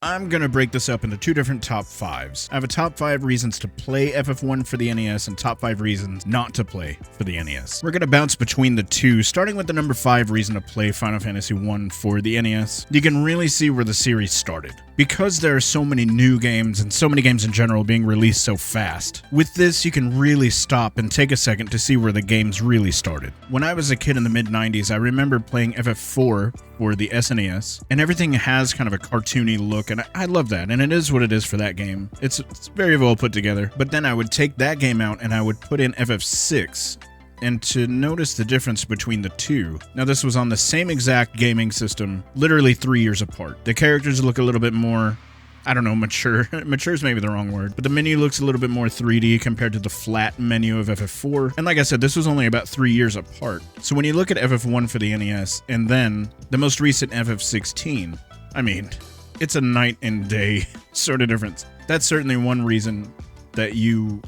I'm going to break this up into two different top fives. I have a top 5 reasons to play FF1 for the NES and top 5 reasons not to play for the NES. We're going to bounce between the two, starting with the number 5 reason to play Final Fantasy 1 for the NES. You can really see where the series started. Because there are so many new games and so many games in general being released so fast, with this you can really stop and take a second to see where the games really started. When I was a kid in the mid-90s, I remember playing FF4 for the SNES, and everything has kind of a cartoony look, and I love that, and it is what it is for that game. It's very well put together, but then I would take that game out and I would put in FF6, and to notice the difference between the two. Now, this was on the same exact gaming system, literally 3 years apart. The characters look a little bit more, I don't know, mature. Mature is maybe the wrong word, but the menu looks a little bit more 3D compared to the flat menu of FF4. And like I said, this was only about 3 years apart. So when you look at FF1 for the NES, and then the most recent FF16, I mean, it's a night and day sort of difference. That's certainly one reason that you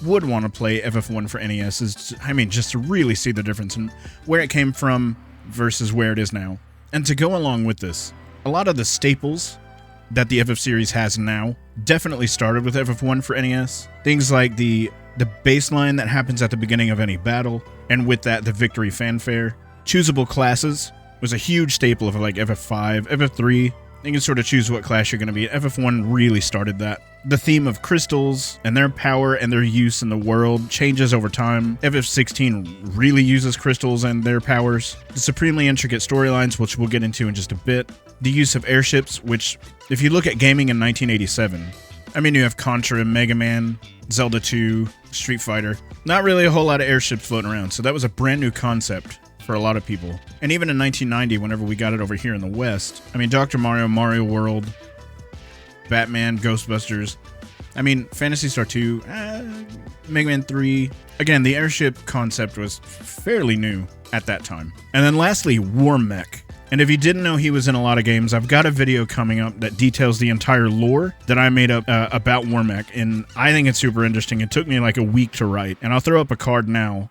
would want to play FF1 for NES is, just to really see the difference in where it came from versus where it is now. And to go along with this, a lot of the staples that the FF series has now definitely started with FF1 for NES. Things like the baseline that happens at the beginning of any battle, and with that, the victory fanfare. Choosable classes was a huge staple of like FF5, FF3. You can sort of choose what class you're going to be. FF1 really started that. The theme of crystals and their power and their use in the world changes over time. FF16 really uses crystals and their powers. The supremely intricate storylines, which we'll get into in just a bit. The use of airships, which, if you look at gaming in 1987, you have Contra, Mega Man, Zelda 2, Street Fighter. Not really a whole lot of airships floating around, so that was a brand new concept for a lot of people. And even in 1990, whenever we got it over here in the West, Dr. Mario, Mario World, Batman, Ghostbusters, Phantasy Star 2, Mega Man 3. Again, the airship concept was fairly new at that time. And then lastly, War Mech. And if you didn't know he was in a lot of games, I've got a video coming up that details the entire lore that I made up about War Mech, and I think it's super interesting. It took me like a week to write, and I'll throw up a card now.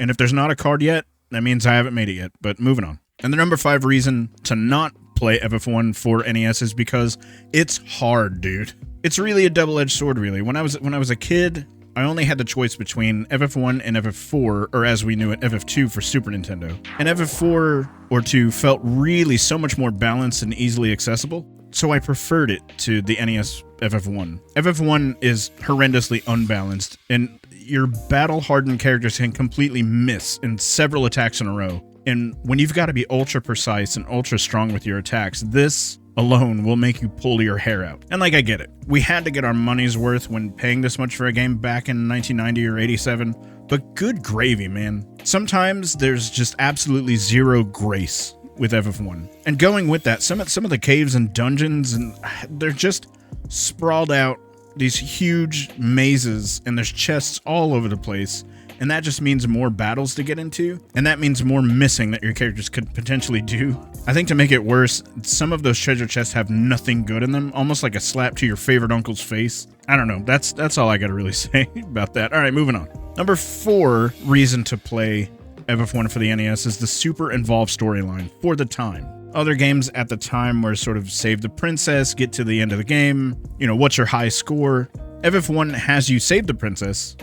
And if there's not a card yet, that means I haven't made it yet, but moving on. And the number 5 reason to not play FF1 for NES is because it's hard, dude. It's really a double-edged sword, really. When I was a kid, I only had the choice between FF1 and FF4, or as we knew it, FF2 for Super Nintendo. And FF4 or 2 felt really so much more balanced and easily accessible, so I preferred it to the NES FF1. FF1 is horrendously unbalanced, and your battle-hardened characters can completely miss in several attacks in a row. And when you've got to be ultra precise and ultra strong with your attacks, this alone will make you pull your hair out. And I get it. We had to get our money's worth when paying this much for a game back in 1990 or 87, but good gravy, man. Sometimes there's just absolutely zero grace with FF1. And going with that, some of the caves and dungeons, and they're just sprawled out, these huge mazes, and there's chests all over the place, and that just means more battles to get into, and that means more missing that your characters could potentially do. I think to make it worse, some of those treasure chests have nothing good in them, almost like a slap to your favorite uncle's face. I don't know, that's all I gotta really say about that. Alright, moving on. Number 4 reason to play FF1 for the NES is the super involved storyline for the time. Other games at the time were sort of save the princess, get to the end of the game, what's your high score? FF1 has you save the princess,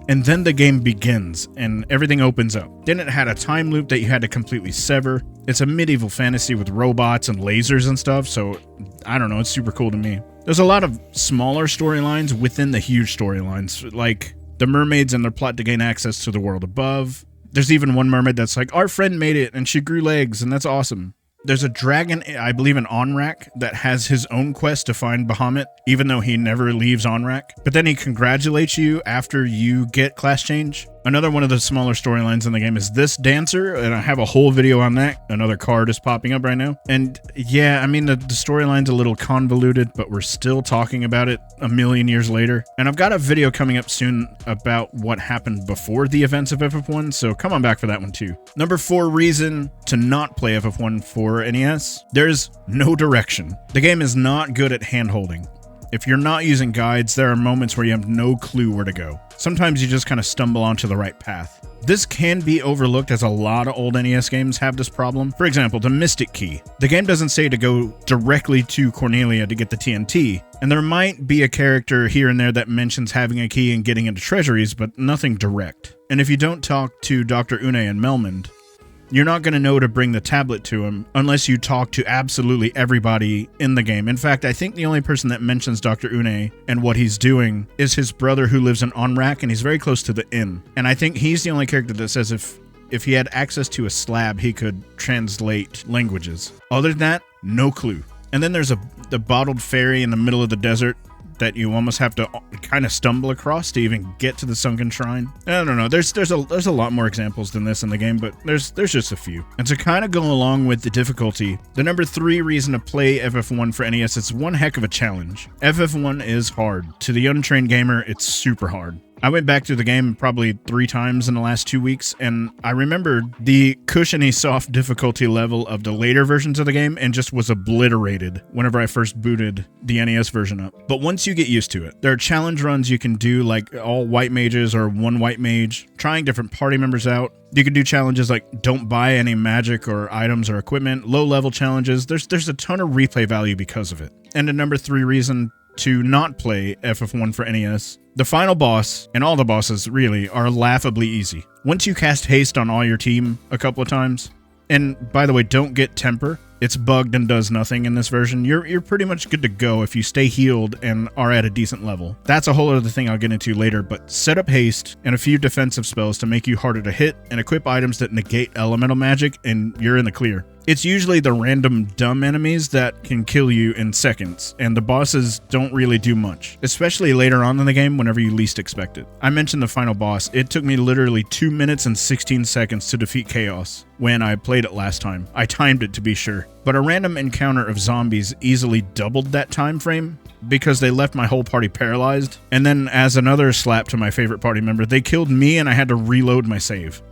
and then the game begins, and everything opens up. Then it had a time loop that you had to completely sever. It's a medieval fantasy with robots and lasers and stuff, so I don't know, it's super cool to me. There's a lot of smaller storylines within the huge storylines, like the mermaids and their plot to gain access to the world above. There's even one mermaid that's like, our friend made it, and she grew legs, and that's awesome. There's a dragon, I believe in Onrak, that has his own quest to find Bahamut, even though he never leaves Onrak. But then he congratulates you after you get class change. Another one of the smaller storylines in the game is this dancer, and I have a whole video on that. Another card is popping up right now. And yeah, the storyline's a little convoluted, but we're still talking about it a million years later. And I've got a video coming up soon about what happened before the events of FF1, so come on back for that one too. Number 4 reason to not play FF1 for NES, there's no direction. The game is not good at hand-holding. If you're not using guides, there are moments where you have no clue where to go. Sometimes you just kind of stumble onto the right path. This can be overlooked as a lot of old NES games have this problem. For example, the Mystic Key. The game doesn't say to go directly to Cornelia to get the TNT, and there might be a character here and there that mentions having a key and getting into treasuries, but nothing direct. And if you don't talk to Dr. Une and Melmond, you're not going to know to bring the tablet to him unless you talk to absolutely everybody in the game. In fact, I think the only person that mentions Dr. Une and what he's doing is his brother who lives in Onrak, and he's very close to the inn. And I think he's the only character that says if he had access to a slab, he could translate languages. Other than that, no clue. And then there's the bottled ferry in the middle of the desert that you almost have to kind of stumble across to even get to the sunken shrine. I don't know. There's a lot more examples than this in the game, but there's just a few. And to kind of go along with the difficulty, the number 3 reason to play FF1 for NES, it's one heck of a challenge. FF1 is hard. To the untrained gamer, it's super hard. I went back to the game probably 3 times in the last 2 weeks, and I remembered the cushiony soft difficulty level of the later versions of the game and just was obliterated whenever I first booted the NES version up. But once you get used to it, there are challenge runs you can do like all white mages or one white mage, trying different party members out. You can do challenges like don't buy any magic or items or equipment, low-level challenges. There's a ton of replay value because of it. And the number 3 reason to not play FF1 for NES, the final boss, and all the bosses really, are laughably easy. Once you cast haste on all your team a couple of times, and by the way, don't get temper, it's bugged and does nothing in this version, you're pretty much good to go if you stay healed and are at a decent level. That's a whole other thing I'll get into later, but set up haste and a few defensive spells to make you harder to hit, and equip items that negate elemental magic, and you're in the clear. It's usually the random dumb enemies that can kill you in seconds, and the bosses don't really do much, especially later on in the game whenever you least expect it. I mentioned the final boss. It took me literally 2 minutes and 16 seconds to defeat Chaos when I played it last time. I timed it to be sure. But a random encounter of zombies easily doubled that time frame because they left my whole party paralyzed, and then as another slap to my favorite party member, they killed me and I had to reload my save.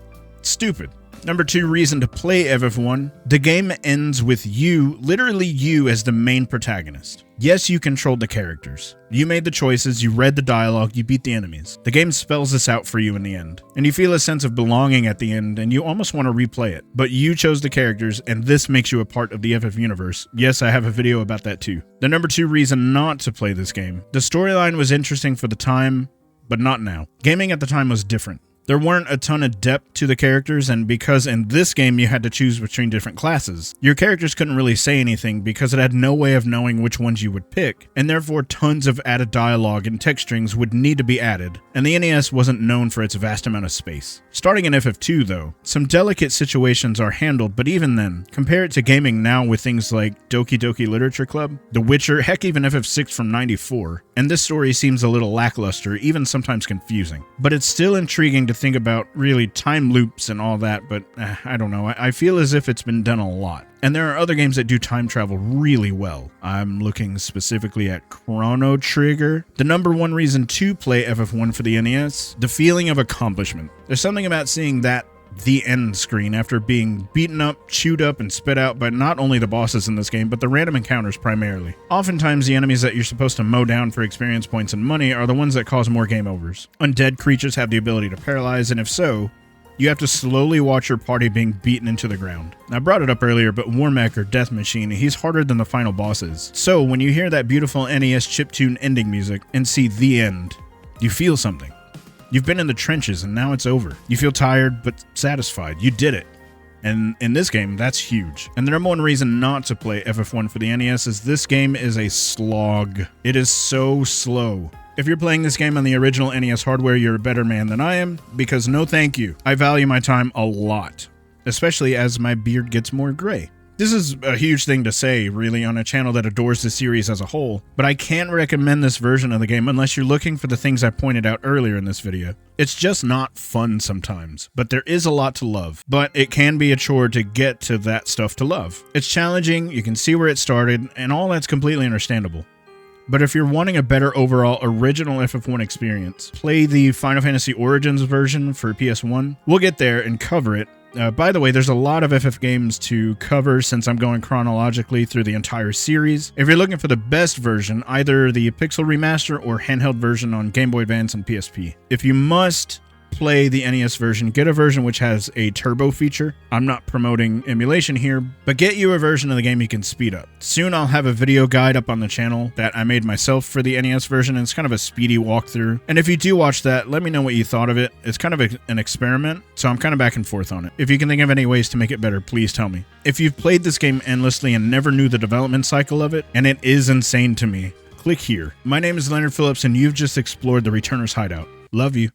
Stupid. Number 2 reason to play FF1, the game ends with you, literally you, as the main protagonist. Yes, you controlled the characters. You made the choices, you read the dialogue, you beat the enemies. The game spells this out for you in the end. And you feel a sense of belonging at the end, and you almost want to replay it. But you chose the characters, and this makes you a part of the FF universe. Yes, I have a video about that too. The number 2 reason not to play this game, the storyline was interesting for the time, but not now. Gaming at the time was different. There weren't a ton of depth to the characters, and because in this game you had to choose between different classes, your characters couldn't really say anything because it had no way of knowing which ones you would pick, and therefore tons of added dialogue and text strings would need to be added, and the NES wasn't known for its vast amount of space. Starting in FF2 though, some delicate situations are handled, but even then, compare it to gaming now with things like Doki Doki Literature Club, The Witcher, heck even FF6 from '94, and this story seems a little lackluster, even sometimes confusing. But it's still intriguing to think about really time loops and all that, but I don't know. I feel as if it's been done a lot. And there are other games that do time travel really well. I'm looking specifically at Chrono Trigger. The number 1 reason to play FF1 for the NES, the feeling of accomplishment. There's something about seeing that the end screen after being beaten up, chewed up, and spit out by not only the bosses in this game, but the random encounters primarily. Oftentimes, the enemies that you're supposed to mow down for experience points and money are the ones that cause more game overs. Undead creatures have the ability to paralyze, and if so, you have to slowly watch your party being beaten into the ground. I brought it up earlier, but Warmech or Death Machine, he's harder than the final bosses. So when you hear that beautiful NES chiptune ending music and see the end, you feel something. You've been in the trenches and now it's over. You feel tired but satisfied. You did it. And in this game, that's huge. And the number 1 reason not to play FF1 for the NES is this game is a slog. It is so slow. If you're playing this game on the original NES hardware, you're a better man than I am, because no thank you. I value my time a lot, especially as my beard gets more gray. This is a huge thing to say, really, on a channel that adores the series as a whole, but I can't recommend this version of the game unless you're looking for the things I pointed out earlier in this video. It's just not fun sometimes, but there is a lot to love, but it can be a chore to get to that stuff to love. It's challenging, you can see where it started, and all that's completely understandable. But if you're wanting a better overall original FF1 experience, play the Final Fantasy Origins version for PS1. We'll get there and cover it, By the way, there's a lot of FF games to cover since I'm going chronologically through the entire series. If you're looking for the best version, either the Pixel Remaster or handheld version on Game Boy Advance and PSP. If you must play the NES version, get a version which has a turbo feature. I'm not promoting emulation here, but get you a version of the game you can speed up. Soon I'll have a video guide up on the channel that I made myself for the NES version, and it's kind of a speedy walkthrough. And if you do watch that, let me know what you thought of it. It's kind of an experiment, so I'm kind of back and forth on it. If you can think of any ways to make it better, please tell me. If you've played this game endlessly and never knew the development cycle of it, and it is insane to me, click here. My name is Leonard Phillips, and you've just explored the Returner's Hideout. Love you.